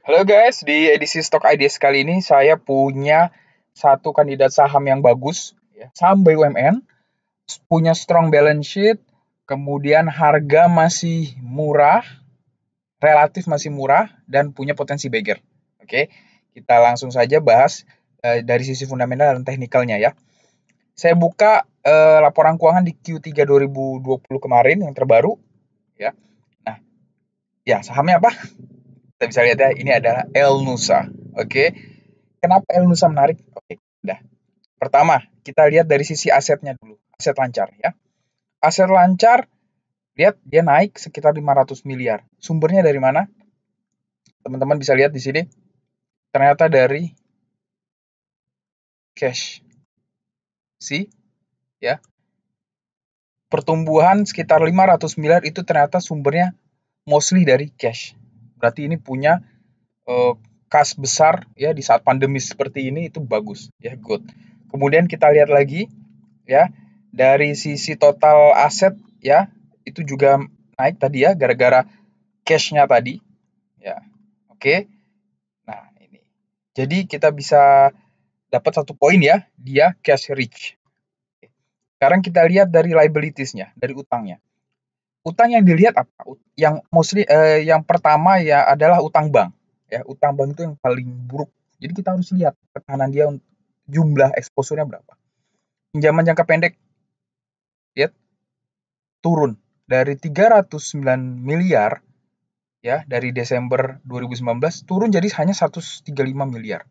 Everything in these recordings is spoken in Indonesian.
Halo guys, di edisi Stock Ideas kali ini saya punya satu kandidat saham yang bagus, ya, saham BUMN, punya strong balance sheet, kemudian harga masih murah, relatif masih murah, dan punya potensi bagger. Oke, kita langsung saja bahas dari sisi fundamental dan teknikalnya ya. Saya buka laporan keuangan di Q3 2020 kemarin yang terbaru, ya. Nah, ya sahamnya apa? Kita bisa lihat ya, ini adalah Elnusa. Oke. Kenapa Elnusa menarik? Oke, udah. Pertama, kita lihat dari sisi asetnya dulu. Aset lancar ya. Aset lancar, lihat dia naik sekitar 500 miliar. Sumbernya dari mana? Teman-teman bisa lihat di sini. Ternyata dari cash. See? Ya. Pertumbuhan sekitar 500 miliar itu ternyata sumbernya mostly dari cash. Berarti ini punya kas besar ya di saat pandemi seperti ini, itu bagus ya, good. Kemudian kita lihat lagi ya, dari sisi total aset ya, itu juga naik tadi ya gara-gara cash-nya tadi ya. Oke. Nah, ini. Jadi kita bisa dapat satu poin ya, dia cash rich. Sekarang kita lihat dari liabilities-nya, dari utangnya. Utang yang dilihat apa? Yang mostly yang pertama ya adalah utang bank. Ya, utang bank itu yang paling buruk. Jadi kita harus lihat tekanan dia, jumlah exposure-nya berapa. Pinjaman jangka pendek, lihat turun dari 309 miliar ya dari Desember 2019 turun jadi hanya 135 miliar.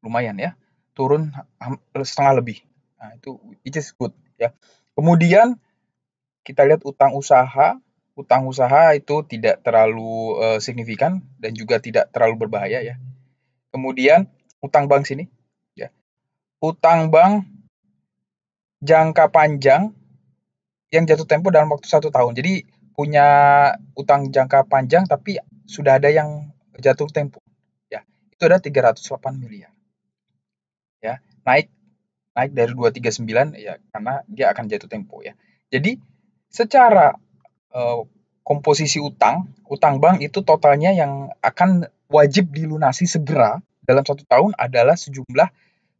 Lumayan ya. Turun setengah lebih. Nah, itu which is good ya. Kemudian kita lihat utang usaha. Utang usaha itu tidak terlalu signifikan dan juga tidak terlalu berbahaya ya. Kemudian utang bank sini ya. Utang bank jangka panjang yang jatuh tempo dalam waktu 1 tahun. Jadi punya utang jangka panjang tapi sudah ada yang jatuh tempo. Ya, itu ada 308 miliar. Ya, naik naik dari 239 ya karena dia akan jatuh tempo ya. Jadi secara komposisi utang bank itu totalnya yang akan wajib dilunasi segera dalam 1 tahun adalah sejumlah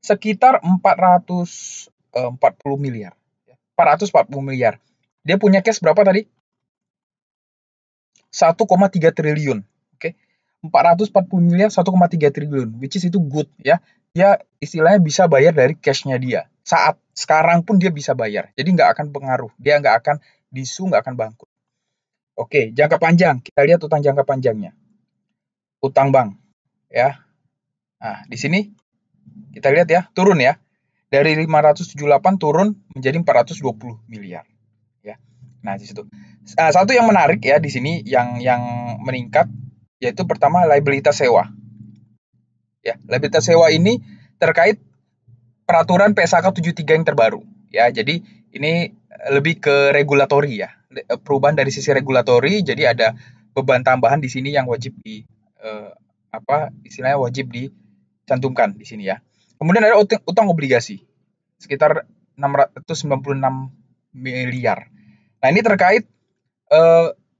sekitar 440 miliar. 440 miliar. Dia punya cash berapa tadi? 1,3 triliun. Oke. 440 miliar 1,3 triliun, which is itu good ya. Dia istilahnya bisa bayar dari cash-nya dia. Saat sekarang pun dia bisa bayar. Jadi nggak akan pengaruh. Dia nggak akan disu, nggak akan bangkrut. Oke, jangka panjang. Kita lihat utang jangka panjangnya. Utang bank ya. Nah, di sini kita lihat ya, turun ya. Dari 578 turun menjadi 420 miliar ya. Nah, di situ. Satu yang menarik ya di sini yang meningkat yaitu pertama liabilitas sewa. Ya, liabilitas sewa ini terkait peraturan PSAK 73 yang terbaru ya. Jadi ini lebih ke regulatori ya. Perubahan dari sisi regulatori, jadi ada beban tambahan di sini yang wajib istilahnya wajib dicantumkan di sini ya. Kemudian ada utang obligasi sekitar 696 miliar. Nah, ini terkait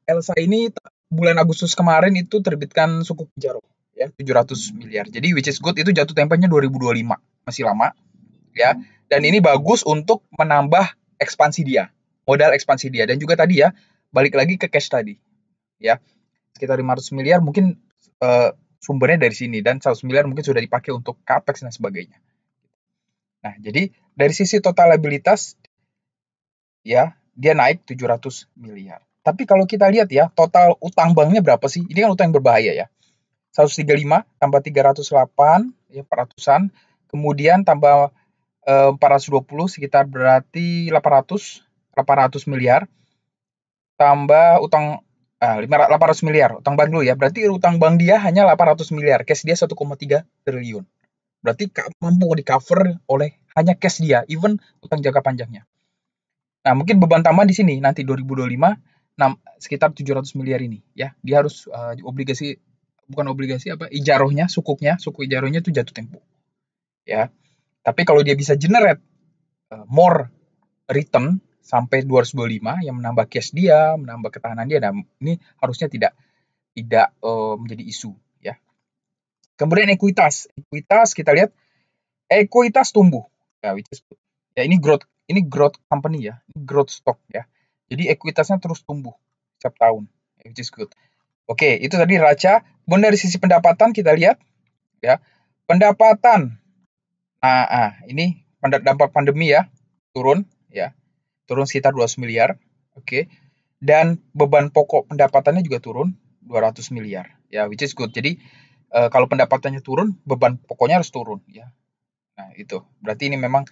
Elsa ini bulan Agustus kemarin itu terbitkan suku Pijaro ya 700 miliar. Jadi which is good, itu jatuh temponya 2025, masih lama ya. Dan ini bagus untuk menambah ekspansi dia, modal ekspansi dia, dan juga tadi ya balik lagi ke cash tadi ya. Sekitar 500 miliar mungkin sumbernya dari sini, dan 100 miliar mungkin sudah dipakai untuk capex dan sebagainya. Nah, jadi dari sisi total liabilitas ya dia naik 700 miliar. Tapi kalau kita lihat ya, total utang banknya berapa sih? Ini kan utang yang berbahaya ya. 135 tambah 308 ya 400-an. Kemudian tambah 420 sekitar berarti 800 miliar. Tambah utang 800 miliar utang bank dulu ya. Berarti utang bank dia hanya 800 miliar. Cash dia 1,3 triliun. Berarti mampu di-cover oleh hanya cash dia, even utang jangka panjangnya. Nah, mungkin beban tambahan di sini nanti 2025 sekitar 700 miliar ini ya. Dia harus bukan obligasi ijarohnya, suku ijarohnya itu jatuh tempo. Ya. Tapi kalau dia bisa generate more return sampai 225 yang menambah cash dia, menambah ketahanan dia, nah ini harusnya tidak menjadi isu ya. Kemudian ekuitas. Ekuitas kita lihat ekuitas tumbuh. Ya, which is good. Ya, ini growth company ya. Ini growth stock ya. Jadi ekuitasnya terus tumbuh setiap tahun. Which is good. Oke, itu tadi raca. Kemudian dari sisi pendapatan kita lihat ya. Pendapatan. Ini dampak pandemi ya. Turun ya. Turun sekitar 200 miliar. Oke. Dan beban pokok pendapatannya juga turun 200 miliar. Ya, which is good. Jadi kalau pendapatannya turun, beban pokoknya harus turun ya. Nah, itu. Berarti ini memang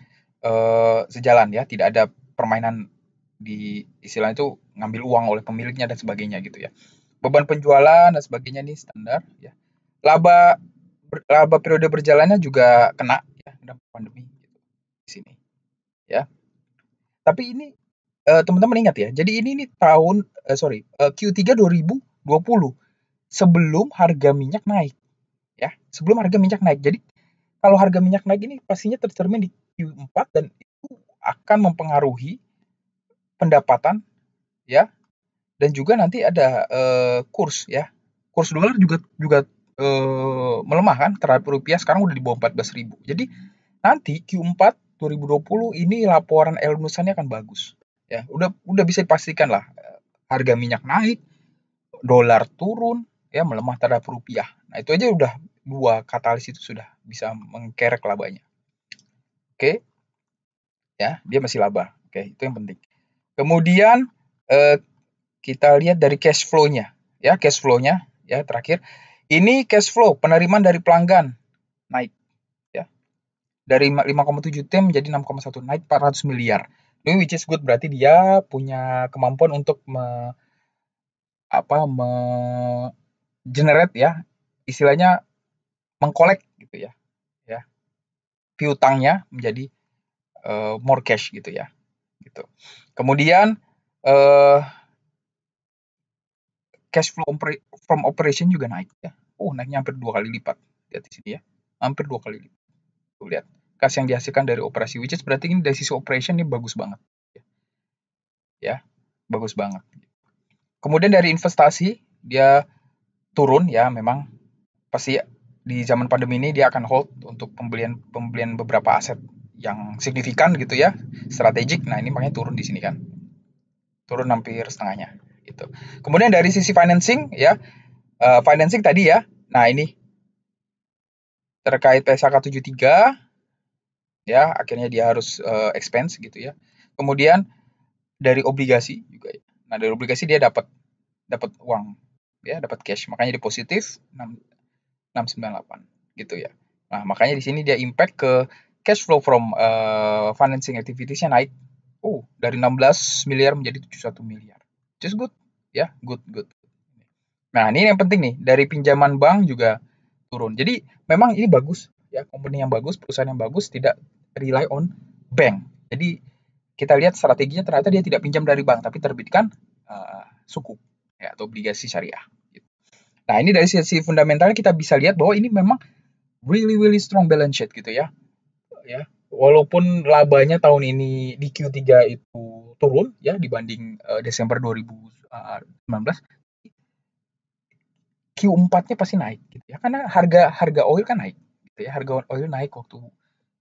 sejalan ya, tidak ada permainan di istilah itu ngambil uang oleh pemiliknya dan sebagainya gitu ya. Beban penjualan dan sebagainya nih standar ya. Laba laba periode berjalannya juga kena ya dampak pandemi gitu di sini ya. Tapi ini teman-teman ingat ya. Jadi ini nih tahun Q3 2020 sebelum harga minyak naik ya. Sebelum harga minyak naik. Jadi kalau harga minyak naik ini pastinya tercermin di Q4 dan itu akan mempengaruhi pendapatan ya dan juga nanti ada kurs ya. Kurs dolar juga juga melemah kan terhadap rupiah sekarang udah di bawah 14.000. Jadi nanti Q4 2020 ini laporan Elnusannya akan bagus. Ya, udah bisa dipastikan lah harga minyak naik, dolar turun, ya melemah terhadap rupiah. Nah, itu aja udah dua katalis itu sudah bisa mengkerek labanya. Oke, ya, dia masih laba. Oke, itu yang penting. Kemudian kita lihat dari cash flow-nya. Ya, cash flow-nya ya terakhir. Ini cash flow penerimaan dari pelanggan naik ya. Dari 5,7 T menjadi 6,1, naik 400 miliar. Ini which is good, berarti dia punya kemampuan untuk generate ya. Istilahnya mengkolek gitu ya. Ya. Piutangnya menjadi more cash gitu ya. Gitu. Kemudian cash flow from operation juga naik ya. Naiknya hampir 2 kali lipat. Lihat di sini ya. Hampir 2 kali lipat. Tuh lihat. Kas yang dihasilkan dari operasi, which is berarti ini dari sisi operation ini bagus banget. Ya, bagus banget. Kemudian dari investasi, dia turun ya memang. Pasti di zaman pandemi ini dia akan hold untuk pembelian beberapa aset yang signifikan gitu ya, strategik. Nah, ini makanya turun di sini kan. Turun hampir setengahnya gitu. Kemudian dari sisi financing ya, financing tadi ya. Nah, ini terkait PSAK 73 ya, akhirnya dia harus expense gitu ya. Kemudian dari obligasi juga ya. Nah, dari obligasi dia dapat uang ya, dapat cash. Makanya dia positif 698 gitu ya. Nah, makanya di sini dia impact ke cash flow from financing activities-nya naik. Dari 16 miliar menjadi 71 miliar. Just good ya, good. Nah, ini yang penting nih, dari pinjaman bank juga turun. Jadi memang ini bagus ya, company yang bagus, perusahaan yang bagus tidak rely on bank. Jadi kita lihat strateginya ternyata dia tidak pinjam dari bank tapi terbitkan sukuk ya, atau obligasi syariah. Nah, ini dari sisi fundamentalnya kita bisa lihat bahwa ini memang really strong balance sheet gitu ya. Ya. Walaupun labanya tahun ini di Q3 itu turun ya dibanding Desember 2019, Q4-nya pasti naik gitu ya. Karena harga oil kan naik gitu ya. Harga oil naik waktu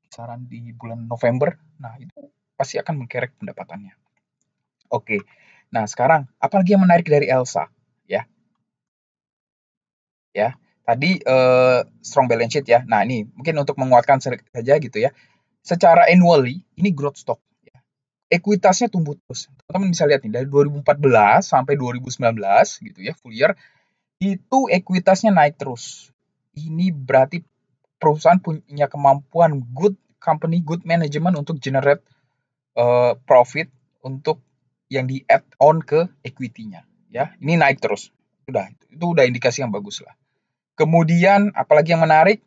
kisaran di bulan November. Nah, itu pasti akan mengkerek pendapatannya. Oke. Nah, sekarang apalagi yang menarik dari Elsa ya? Ya. Tadi strong balance sheet ya. Nah, ini mungkin untuk menguatkan saja gitu ya. Secara annually ini growth stock ya. Ekuitasnya tumbuh terus. Teman-teman bisa lihat nih dari 2014 sampai 2019 gitu ya, full year itu ekuitasnya naik terus. Ini berarti perusahaan punya kemampuan good company, good management untuk generate profit untuk yang di add on ke equity-nya ya. Ini naik terus. Itu udah indikasi yang bagus lah. Kemudian apalagi yang menarik?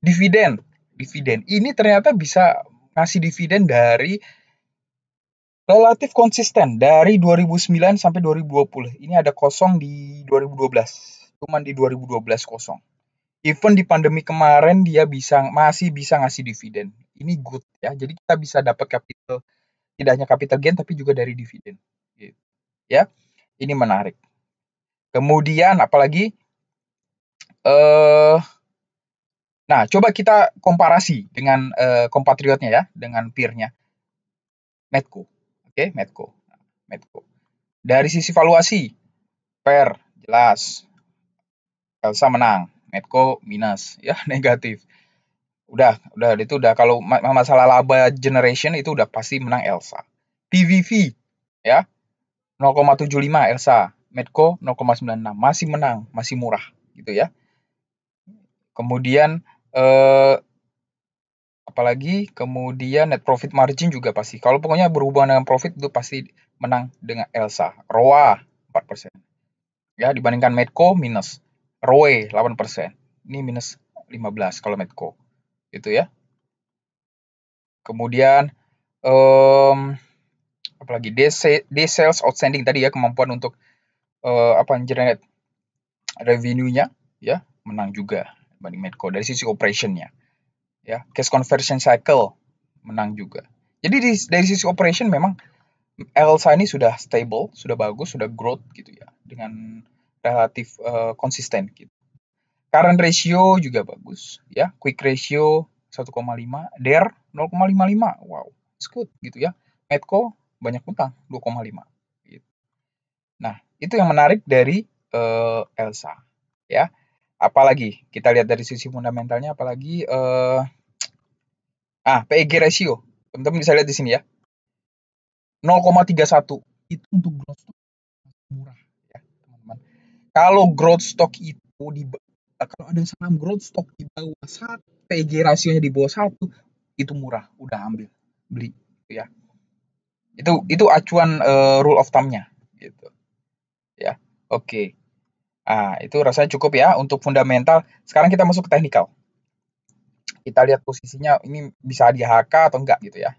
Dividen. Ini ternyata bisa ngasih dividen dari relatif konsisten dari 2009 sampai 2020. Ini ada kosong di 2012. Cuman di 2012 kosong. Even di pandemi kemarin dia masih bisa ngasih dividen. Ini good ya. Jadi kita bisa dapat capital, tidak hanya capital gain tapi juga dari dividen. Gitu. Ya. Ini menarik. Kemudian apalagi Nah, coba kita komparasi dengan kompatriotnya ya, dengan peer-nya, Medco. Oke, Medco. Medco. Dari sisi valuasi, pair jelas Elsa menang, Medco minus, ya negatif. Udah itu udah kalau masalah laba generation itu udah pasti menang Elsa. PVV ya 0,75 Elsa, Medco 0,96 masih menang, masih murah gitu ya. Kemudian apalagi kemudian net profit margin juga pasti. Kalau pokoknya berhubungan dengan profit itu pasti menang dengan Elsa. ROA 4%. Ya, dibandingkan Medco minus. ROE 8%. Ini minus 15 kalau Medco. Gitu ya. Kemudian apalagi day sales outstanding tadi ya, kemampuan untuk generate revenue-nya ya menang juga dibanding Medco dari sisi operation-nya. Ya, cash conversion cycle menang juga. Jadi dari sisi operation memang Elsa ini sudah stable, sudah bagus, sudah growth gitu ya, dengan relatif konsisten gitu. Current ratio juga bagus ya, quick ratio 1,5, DER 0,55. Wow, it's good gitu ya. Medco banyak utang 2,5 gitu. Nah, itu yang menarik dari Elsa ya. Apalagi kita lihat dari sisi fundamentalnya, apalagi PEG ratio. Teman-teman bisa lihat di sini ya. 0,31 itu untuk growth stock murah ya, teman-teman. Kalau growth stock itu kalau ada saham growth stock di bawah 1, PEG rasionya di bawah 1, itu murah, udah ambil, beli ya. Itu acuan rule of thumb-nya gitu ya. Oke. Itu rasanya cukup ya untuk fundamental. Sekarang kita masuk ke teknikal. Kita lihat posisinya ini bisa di HK atau enggak gitu ya.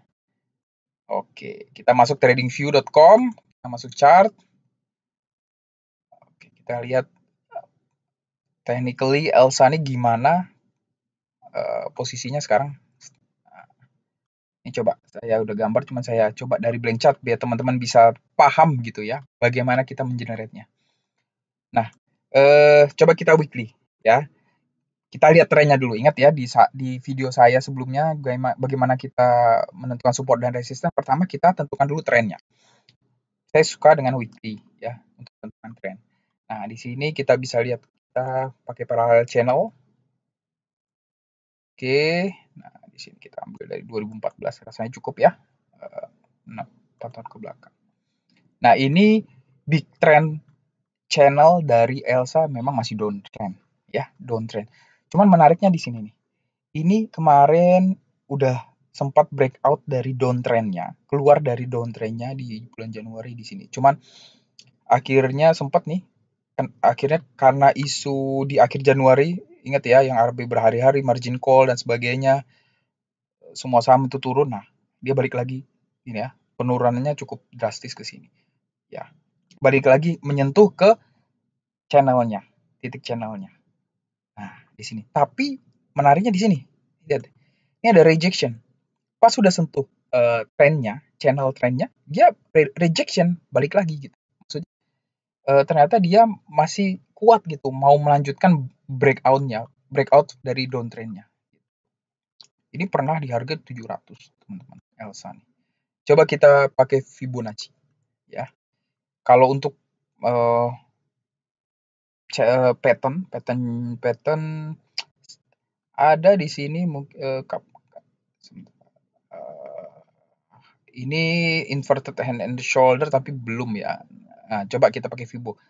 Oke, kita masuk tradingview.com, kita masuk chart. Oke, kita lihat technically Elsa ini gimana posisinya sekarang. Ini coba saya udah gambar, cuman saya coba dari blank chart biar teman-teman bisa paham gitu ya bagaimana kita mengenerate-nya. Nah, coba kita weekly ya. Kita lihat trennya dulu. Ingat ya di video saya sebelumnya bagaimana kita menentukan support dan resistance. Pertama kita tentukan dulu trennya. Saya suka dengan weekly ya untuk tentukan tren. Nah, di sini kita bisa lihat kita pakai parallel channel. Oke. Nah, di sini kita ambil dari 2014 rasanya cukup ya. 4 tahun ke belakang. Nah, ini big trend channel dari Elsa memang masih downtrend ya, downtrend. Cuman menariknya di sini nih. Ini kemarin udah sempat breakout dari downtrendnya, keluar dari downtrendnya di bulan Januari di sini. Cuman akhirnya sempat nih, akhirnya karena isu di akhir Januari, ingat ya yang RB berhari-hari, margin call dan sebagainya, semua saham itu turun. Nah, dia balik lagi, ini ya, penurunannya cukup drastis ke sini. Ya, balik lagi menyentuh ke channelnya, titik channelnya. Nah, di sini. Tapi menariknya di sini. Lihat, ini ada rejection. Pas sudah sentuh trennya, channel trennya, dia rejection, balik lagi gitu. Maksudnya ternyata dia masih kuat gitu, mau melanjutkan breakout dari downtrendnya. Ini pernah di harga 700, teman-teman, Elsa nih. Coba kita pakai Fibonacci, ya. Kalau untuk pattern ada di sini ini inverted hand and shoulder tapi belum ya. Nah, coba kita pakai Fibo.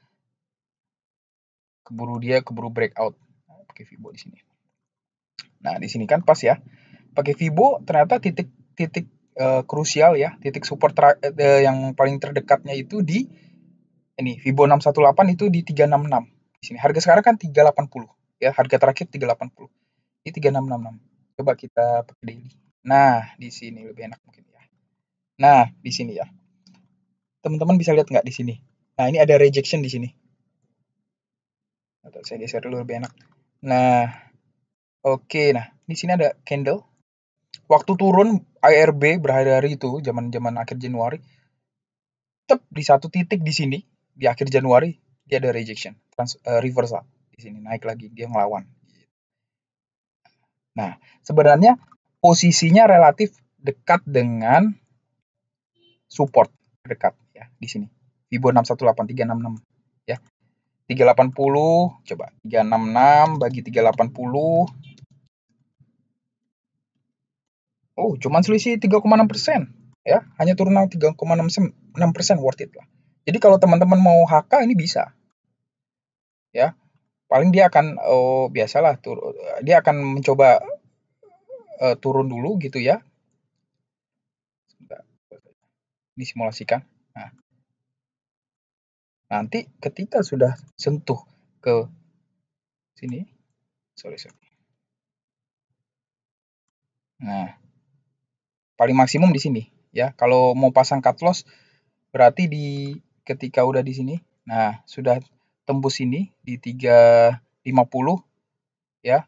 Keburu breakout. Pakai Fibo di sini. Nah, di sini kan pas ya. Pakai Fibo ternyata titik krusial ya, titik support yang paling terdekatnya itu di ini Fibo 618 itu di 366. Di sini harga sekarang kan 380 ya, harga terakhir 380. Ini 3666. Coba kita pakai daily. Nah, di sini lebih enak mungkin ya. Nah, di sini ya. Teman-teman bisa lihat nggak di sini? Nah, ini ada rejection di sini. Atau saya geser dulu lebih enak. Nah, oke. Nah, di sini ada candle. Waktu turun IRB berhari-hari itu, zaman-zaman akhir Januari, tetap di satu titik di sini, di akhir Januari, dia ada rejection, reversal. Di sini naik lagi, dia ngelawan. Nah, sebenarnya posisinya relatif dekat dengan support, dekat ya di sini. Fibo 618366 ya. 380 coba 366 bagi 380. Oh, cuman selisih 3,6% ya, hanya turun 3,6% worth it lah. Jadi kalau teman-teman mau HK ini bisa ya. Paling dia akan biasalah dia akan mencoba turun dulu gitu ya. Disimulasikan. Nah, nanti ketika sudah sentuh ke sini, sorry. Nah, paling maksimum di sini ya. Kalau mau pasang cut loss berarti ketika udah di sini. Nah, sudah tembus ini di 350 ya.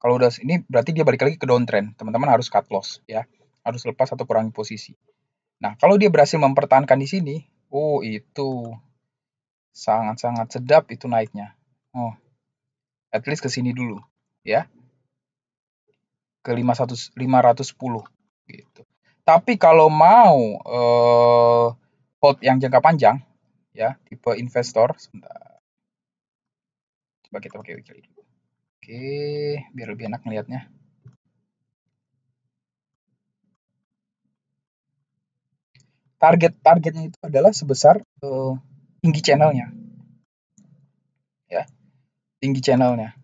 Kalau udah ini berarti dia balik lagi ke downtrend. Teman-teman harus cut loss ya. Harus lepas atau kurangi posisi. Nah, kalau dia berhasil mempertahankan di sini, oh itu sangat-sangat sedap itu naiknya. Oh, at least ke sini dulu ya. Ke 510 gitu. Tapi kalau mau hold yang jangka panjang ya, tipe investor, sebentar. Coba kita pakai weekly dulu. Oke, biar lebih enak melihatnya. Targetnya itu adalah sebesar tinggi channelnya ya, tinggi channelnya.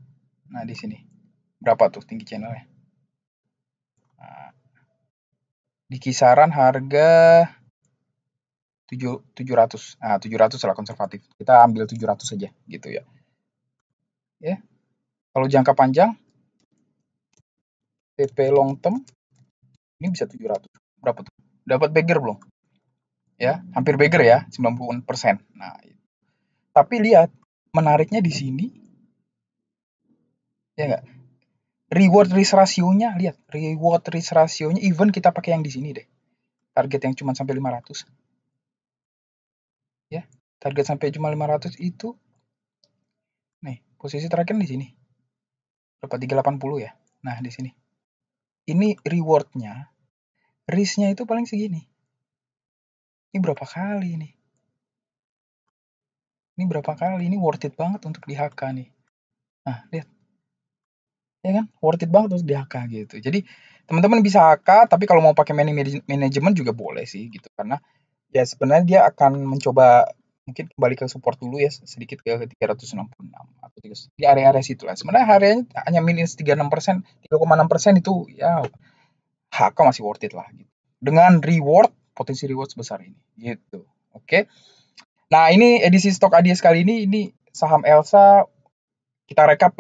Nah, di sini. Berapa tuh tinggi channelnya? Nah, di kisaran harga 700. Nah, 700 lah konservatif. Kita ambil 700 saja gitu ya. Ya. Kalau jangka panjang TP long term ini bisa 700. Berapa tuh? Dapat beggar belum? Ya, hampir beggar ya, 90%. Nah, tapi lihat menariknya di sini ya enggak? Reward risk ratio-nya lihat, reward risk ratio-nya even kita pakai yang di sini deh. Target yang cuma sampai 500. Ya, target sampai cuma 500 itu nih, posisi terakhir di sini. Berapa 380 ya? Nah, di sini. Ini reward-nya, risk-nya itu paling segini. Ini berapa kali nih? Ini berapa kali? Ini worth it banget untuk di HK nih. Nah, lihat. Ya kan? Worth it banget untuk di HK gitu. Jadi, teman-teman bisa HK, tapi kalau mau pakai manajemen juga boleh sih gitu. Karena ya sebenarnya dia akan mencoba mungkin kembali ke support dulu ya sedikit ke 366 atau di area-area situ lah. Sebenarnya harianya hanya minus 36%, 3,6% itu ya HK masih worth it lah gitu. Dengan reward, potensi reward sebesar ini gitu. Oke. Nah, ini edisi stok ADS kali ini saham Elsa kita recap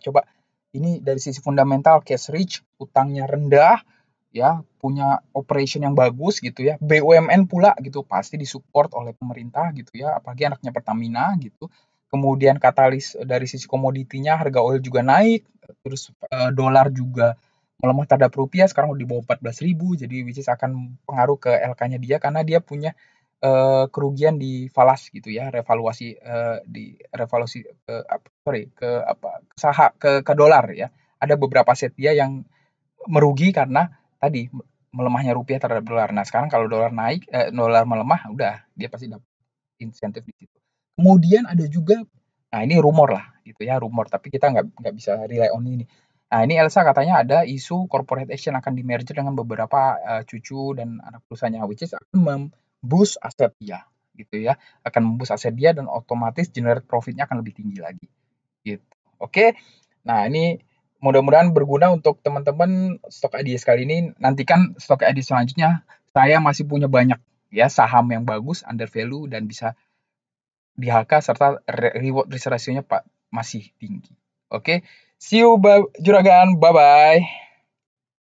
coba. Ini dari sisi fundamental cash rich, utangnya rendah, ya punya operation yang bagus gitu ya, BUMN pula gitu pasti disupport oleh pemerintah gitu ya, apalagi anaknya Pertamina gitu. Kemudian katalis dari sisi komoditinya harga oil juga naik, terus dolar juga melemah terhadap rupiah sekarang udah di bawah 14.000, jadi which is akan pengaruh ke LK-nya dia karena dia punya kerugian di falas gitu ya, revaluasi ke dolar ya. Ada beberapa aset dia yang merugi karena tadi melemahnya rupiah terhadap dolar. Nah, sekarang kalau dolar naik, dolar melemah, udah dia pasti dapat insentif di situ. Kemudian ada juga, nah ini rumor lah, gitu ya, rumor. Tapi kita nggak bisa rely on ini. Nah, ini Elsa katanya ada isu corporate action akan di merger dengan beberapa cucu dan anak perusahaannya, which is akan memboost aset dia, gitu ya, akan memboost aset dia dan otomatis generate profitnya akan lebih tinggi lagi, gitu. Oke, nah ini mudah-mudahan berguna untuk teman-teman stok IDS kali ini. Nantikan stok IDS selanjutnya. Saya masih punya banyak ya saham yang bagus, under value dan bisa di HK serta reward risk ratio-nya Pak masih tinggi. Oke. See you Juragan. Bye bye.